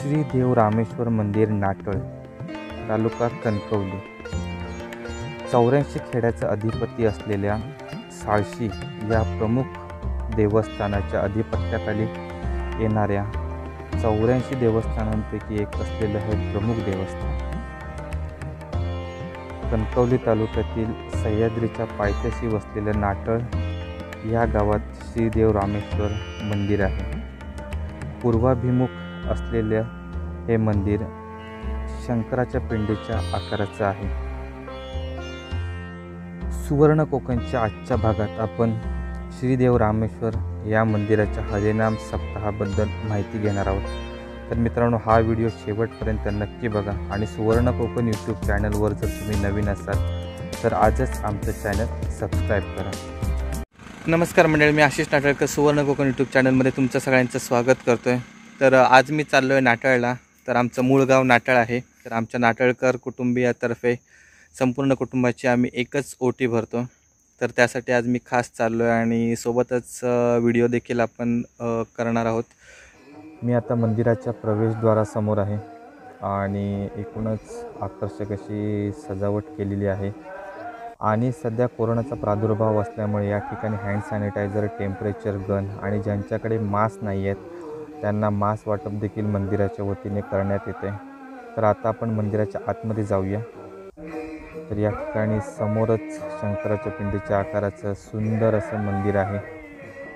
श्री देव रामेश्वर मंदिर नाटळ, तालुका कणकवली। 84 खेड्याचा अधिपती असलेल्या साळशी या प्रमुख देवस्थानाच्या अधिपत्याखाली येणाऱ्या 84 देवस्थानांपैकी एक असलेलं हे प्रमुख देवस्थान कणकवली तालुक्यातील सह्याद्रीच्या पायथ्याशी वसलेल्या नाटळ या गावात श्रीदेव रामेश्वर मंदिर आहे। पूर्वाभिमुख असलेले हे मंदिर शंकराच्या पिंडीच्या आकाराचं आहे। सुवर्ण कोकणच्या आजच्या भागात आपण श्रीदेव रामेश्वर या मंदिराच्या हरिनाम सप्ताहाबद्दल माहिती घेणार आहोत। तर मित्रांनो, हा व्हिडिओ शेवटपर्यंत नक्की बघा आणि सुवर्ण कोकण यूट्यूब चॅनलवर जर तुम्ही नवीन असाल तर आजच आमचं चॅनल सबस्क्राईब करा। नमस्कार मंडळी, मी आशिष नाटळकर सुवर्ण कोकण यूट्यूब चॅनलमध्ये तुमचं सगळ्यांचं स्वागत करतो आहे। तर आज मी चाललो आहे नाटळला। तर आमचं मूळ गाव नाटळ आहे। तर आमच्या नाटळकर कुटुंबियातर्फे संपूर्ण कुटुंबाची आम्ही एकच ओटी भरतो। तर त्यासाठी आज मी खास चाललो आहे आणि सोबतच व्हिडिओ देखील आपण करणार आहोत। मी आता मंदिराच्या प्रवेशद्वारासमोर आहे आणि एकूणच आकर्षक अशी सजावट केलेली आहे आणि सध्या कोरोनाचा प्रादुर्भाव असल्यामुळे या ठिकाणी हँड सॅनिटायझर, टेम्परेचर गन आणि ज्यांच्याकडे मास्क नाही आहेत त्यांना मास्क वाटप देखील मंदिराच्या वतीने करण्यात येते। तर आता आपण मंदिराच्या आतमध्ये जाऊया। तर या ठिकाणी समोरच शंकराच्या पिंडीच्या आकाराचं सुंदर असं मंदिर आहे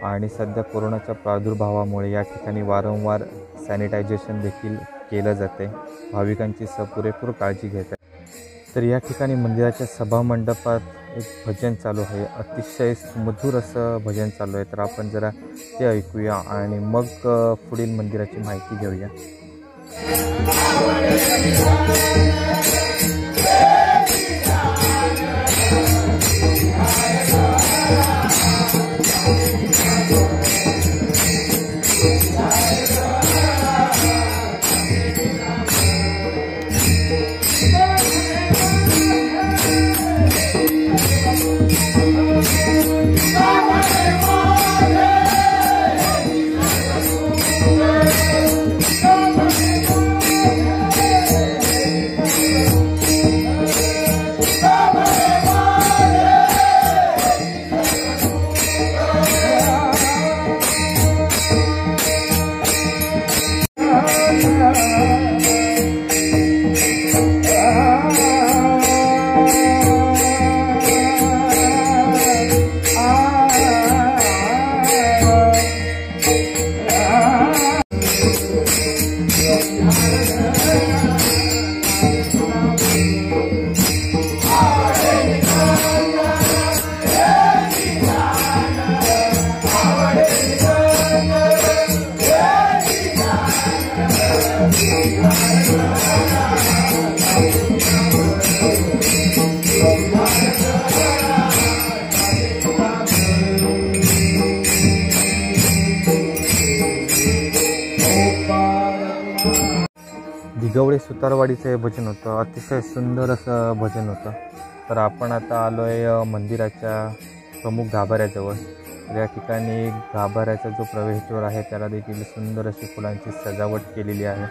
आणि सध्या कोरोनाच्या प्रादुर्भावामुळे या ठिकाणी वारंवार सॅनिटायझेशन देखील केलं जाते। भाविकांची पुरेपूर काळजी घेत आहे। तर या ठिकाणी मंदिराच्या सभामंडपात एक भजन चालू आहे, अतिशय मधुर असं भजन चालू आहे। तर आपण जरा ते ऐकूया आणि मग पुढील मंदिराची माहिती घेऊया। दिगवळे सुतारवाडीचं हे भजन होतं, अतिशय सुंदर असं भजन होतं। तर आपण आता आलो आहे मंदिराच्या प्रमुख गाभाऱ्याजवळ। या ठिकाणी गाभाऱ्याचा जो प्रवेशद्वार आहे त्याला देखील सुंदर अशी फुलांची सजावट केलेली आहे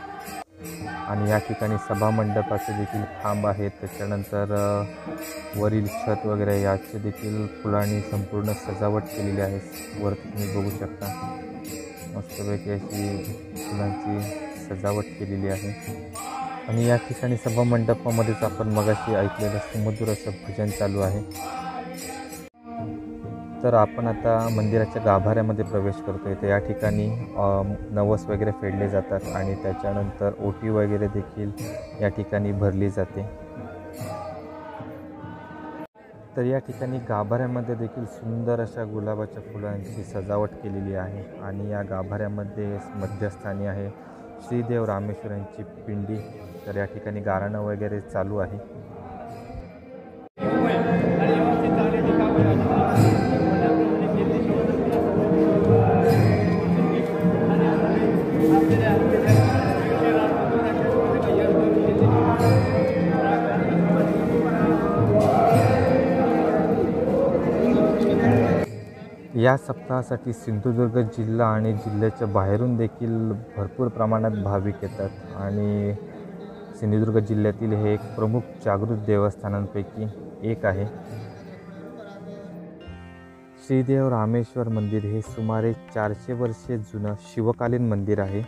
आणि या ठिकाणी सभामंडपाचे देखील खांब आहेत। त्याच्यानंतर वरील छत वगैरे याचे देखील फुलांनी संपूर्ण सजावट केलेली आहे। वरती तुम्ही बघू शकता मस्तपैकी अशी फुलांची सजावट केलेली आहे आणि या ठिकाणी सभामंडपामध्येच आपण मगाशी ऐकलेलं सुमधुर असं भजन चालू आहे। तर आपण आता मंदिराच्या गाभाऱ्यामध्ये प्रवेश करतोय। तर या ठिकाणी नवस वगैरे फेडले जातात आणि त्याच्यानंतर ओटी वगैरे देखील या ठिकाणी भरली जाते। तर या ठिकाणी गाभाऱ्यामध्ये देखील सुंदर अशा गुलाबाच्या फुलांची सजावट केलेली आहे आणि या गाभाऱ्यामध्ये मध्यस्थानी आहे श्रीदेव रामेश्वर यांची पिंडी। तर या ठिकाणी गारणं वगैरे चालू आहे। या सप्ताहासाठी सिंधुदुर्ग जिल्हा आणि जिल्ह्याच्या बाहेरून देखील भरपूर प्रमाणात भाविक येतात आणि सिंधुदुर्ग जिल्ह्यातील हे एक प्रमुख जागृत देवस्थानांपैकी एक आहे. श्रीदेव रामेश्वर मंदिर हे सुमारे 400 वर्षे जुनं शिवकालीन मंदिर आहे.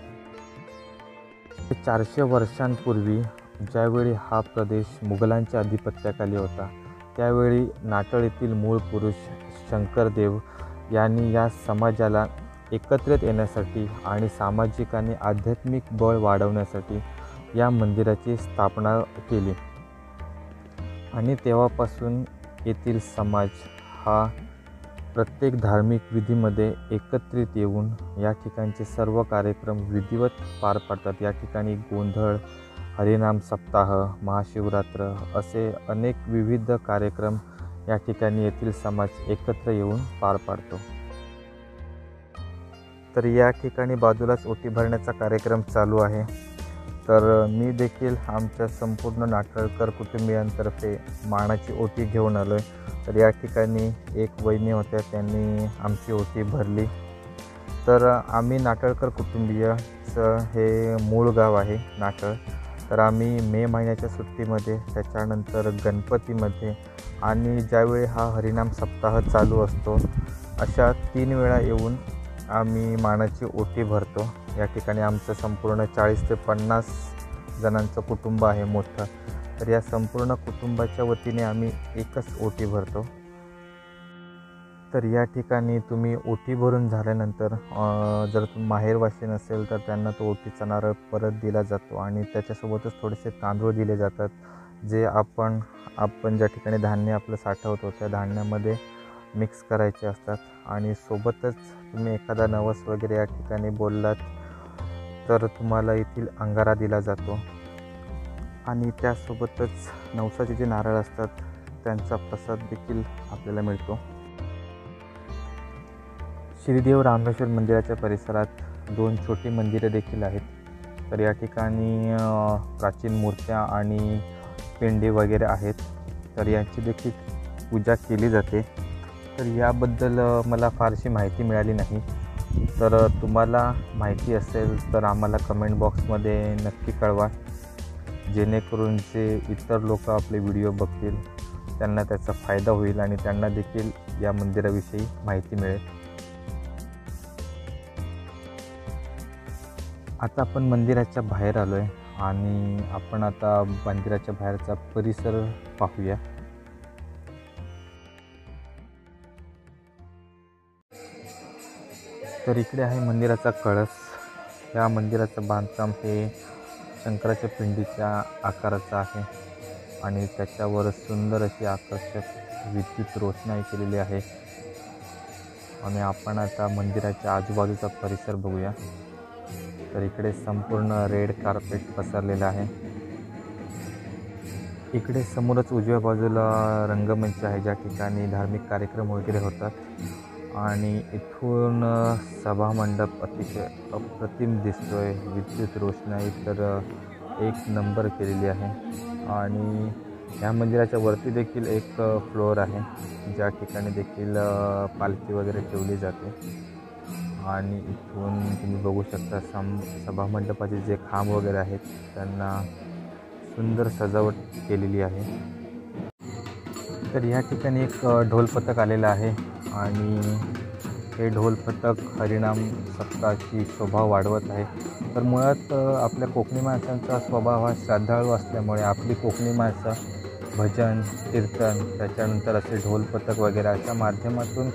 400 वर्षांपूर्वी ज्यावेळी हा प्रदेश मुघलांच्या अधिपत्याखाली होता, त्यावेळी नाटळ येथील मूळ पुरुष शंकरदेव यांनी या समाजाला एकत्रित येण्यासाठी आणि सामाजिक आणि आध्यात्मिक बळ वाढवण्यासाठी या मंदिराची स्थापना केली आणि तेव्हापासून येथील समाज हा प्रत्येक धार्मिक विधीमध्ये एकत्रित येऊन या ठिकाणचे सर्व कार्यक्रम विधिवत पार पाडतात. या ठिकाणी गोंधळ, हरिनाम सप्ताह, महाशिवरात्र असे अनेक विविध कार्यक्रम या ठिकाणी येथील समाज एकत्र येऊन पार पाडतो. तर या ठिकाणी बाजूलाच ओटी भरण्याचा कार्यक्रम चालू आहे. तर मी देखील आमच्या संपूर्ण नाटळकर कुटुंबियांतर्फे मानाची ओटी घेऊन आलो आहे. तर या ठिकाणी एक वहिनी होत्या, त्यांनी आमची ओटी भरली. तर आम्ही नाटळकर कुटुंबीयचं हे मूळ गाव आहे नाटळ. तर आम्ही मे महिन्याच्या सुट्टीमध्ये, त्याच्यानंतर गणपतीमध्ये आणि ज्यावेळी हा हरिनाम सप्ताह चालू असतो अशा 3 वेळा येऊन आम्ही मानाची ओटी भरतो. या ठिकाणी आमचं संपूर्ण 40 ते 50 जणांचं कुटुंब आहे मोठं. तर या संपूर्ण कुटुंबाच्या वतीने आम्ही एकच ओटी भरतो. तर या ठिकाणी तुम्ही ओटी भरून झाल्यानंतर जर माहेरवासी नसेल तर त्यांना तो ओटीचा नारळ परत दिला जातो आणि त्याच्यासोबतच थोडेसे तांदूळ दिले जातात, जे आपण ज्या ठिकाणी धान्य आपलं साठवतो त्या धान्यामध्ये मिक्स करायचे असतात. आणि सोबतच तुम्ही एखादा नवस वगैरे या ठिकाणी बोललात तर तुम्हाला येथील अंगारा दिला जातो आणि त्यासोबतच नवसाचे जे नारळ असतात त्यांचा प्रसाद देखील आपल्याला मिळतो. श्रीदेव रामेश्वर मंदिराच्या परिसरात 2 छोटी मंदिरे देखील आहेत. तर या ठिकाणी प्राचीन मूर्त्या आणि पेंडे वगैरे आहेत. तर यांची देखील पूजा केली जाते. तर याबद्दल मला फारशी माहिती मिळाली नाही. तर तुम्हाला माहिती असेल तर आम्हाला कमेंट बॉक्समध्ये नक्की कळवा, जेणेकरून जे इतर लोक आपले व्हिडिओ बघतील त्यांना त्याचा फायदा होईल आणि त्यांना देखील या मंदिराविषयी माहिती मिळेल. आता आपण मंदिराच्या बाहेर आलो आहे आणि आपण आता मंदिराच्या बाहेरचा परिसर पाहूया. तर इकडे आहे मंदिराचा कळस. या मंदिराचं बांधकाम हे शंकराच्या पिंडीच्या आकाराचं आहे आणि त्याच्यावर सुंदर अशी आकर्षक विद्युत रोषणाई केलेली आहे. आणि आपण आता मंदिराच्या आजूबाजूचा परिसर बघूया. तर इकडे संपूर्ण रेड कार्पेट पसरलेलं आहे. इकडे समोरच उजव्या बाजूला रंगमंच आहे, ज्या ठिकाणी धार्मिक कार्यक्रम वगैरे होतात. आणि इथून सभामंडप अतिशय अप्रतिम दिसतोय. विद्युत रोषणाई तर एक नंबर केलेली आहे. आणि या मंदिराच्या वरती देखील एक फ्लोअर आहे, ज्या ठिकाणी देखील पालखी वगैरे ठेवली जाते. आणि इथून तुम्ही बघू शकता सभामंडपाचे जे खांब वगैरे आहेत त्यांना सुंदर सजावट केलेली आहे. तर या ठिकाणी एक ढोलपथक आलेलं आहे आणि हे ढोलपथक हरिनाम सप्ताहाची शोभा वाढवत आहे. तर मुळात आपल्या कोकणी माणसांचा स्वभाव हा श्रद्धाळू असल्यामुळे आपली कोकणी माणसं भजन, कीर्तन, त्याच्यानंतर असे ढोलपथक वगैरे अशा माध्यमातून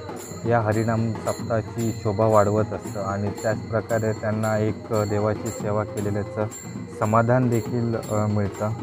या हरिनाम सप्ताहाची शोभा वाढवत असतं आणि त्याचप्रकारे त्यांना एक देवाची सेवा केलेल्याचं समाधान देखील मिळतं.